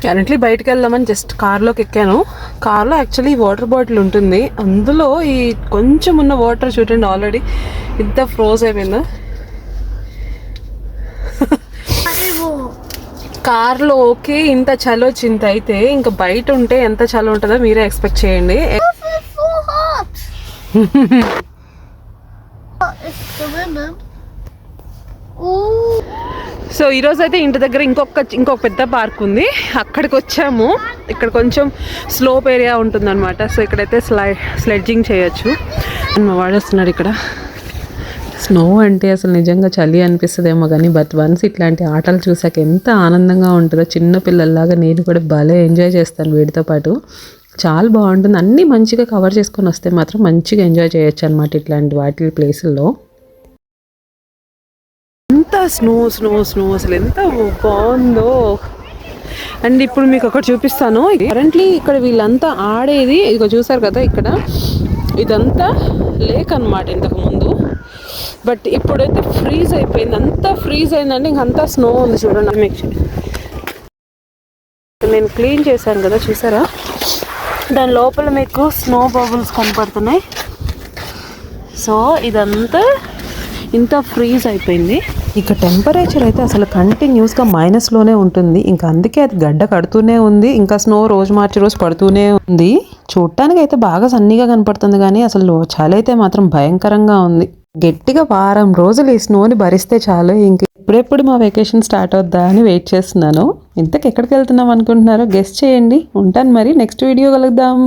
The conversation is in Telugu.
కరెంట్లీ బయటకు వెళ్దామని జస్ట్ కార్లోకి ఎక్కాను. కార్లో యాక్చువల్లీ వాటర్ బాటిల్ ఉంటుంది, అందులో ఈ కొంచెం ఉన్న వాటర్ చూడండి ఆల్రెడీ ఇంత ఫ్రోజ్ అయిపోయిందో. కార్లో ఓకే ఇంత చలి వచ్చింది, అయితే ఇంకా బయట ఉంటే ఎంత చలి ఉంటుందో మీరే ఎక్స్పెక్ట్ చేయండి. సో ఈరోజు అయితే ఇంటి దగ్గర ఇంకొక పెద్ద పార్క్ ఉంది, అక్కడికి వచ్చాము. ఇక్కడ కొంచెం స్లోప్ ఏరియా ఉంటుందన్నమాట. సో ఇక్కడైతే స్లెడ్జింగ్ చేయొచ్చు. మా వాడు వస్తున్నాడు. ఇక్కడ స్నో అంటే అసలు నిజంగా చలి అనిపిస్తుందేమో కానీ బట్ వన్స్ ఇట్లాంటి ఆటలు చూసాక ఎంత ఆనందంగా ఉంటుందో. చిన్న పిల్లల్లాగా నేను కూడా భలే ఎంజాయ్ చేస్తాను వీటితో పాటు. చాలా బాగుంటుంది. అన్నీ మంచిగా కవర్ చేసుకొని వస్తే మాత్రం మంచిగా ఎంజాయ్ చేయొచ్చు అనమాట ఇట్లాంటి వాటి ప్లేసుల్లో. ఎంత స్నో స్నో స్నో అసలు ఎంత బాగుందో. అండ్ ఇప్పుడు మీకు ఒకటి చూపిస్తాను. కరెంట్లీ ఇక్కడ వీళ్ళంతా ఆడేది ఇదిగో చూసారు కదా, ఇక్కడ ఇదంతా లేక్ అనమాట ఇంతకుముందు. బట్ ఇప్పుడైతే ఫ్రీజ్ అయిపోయింది, అంతా ఫ్రీజ్ అయిందండి. ఇంకంతా స్నో ఉంది చూడండి. మీకు నేను క్లీన్ చేశాను కదా, చూసారా? దాని లోపల మీకు స్నో బబుల్స్ కనపడుతున్నాయి. సో ఇదంతా ఇంత ఫ్రీజ్ అయిపోయింది. ఇక టెంపరేచర్ అయితే అసలు కంటిన్యూస్గా మైనస్లోనే ఉంటుంది. ఇంకా అందుకే అది గడ్డ కడుతూనే ఉంది. ఇంకా స్నో రోజు మార్చి రోజు పడుతూనే ఉంది. చూడటానికి అయితే బాగా సన్నీగా కనపడుతుంది కానీ అసలు చలి అయితే మాత్రం భయంకరంగా ఉంది. గట్టిగా వారం రోజులు ఈ స్నోని భరిస్తే చాలు. ఇంక ఎప్పుడెప్పుడు మా వెకేషన్ స్టార్ట్ అవుద్దా అని వెయిట్ చేస్తున్నాను. ఇంతకు ఎక్కడికి వెళ్తున్నాం అనుకుంటున్నారో గెస్ చేయండి. ఉంటాను మరి, నెక్స్ట్ వీడియో కలుద్దాం.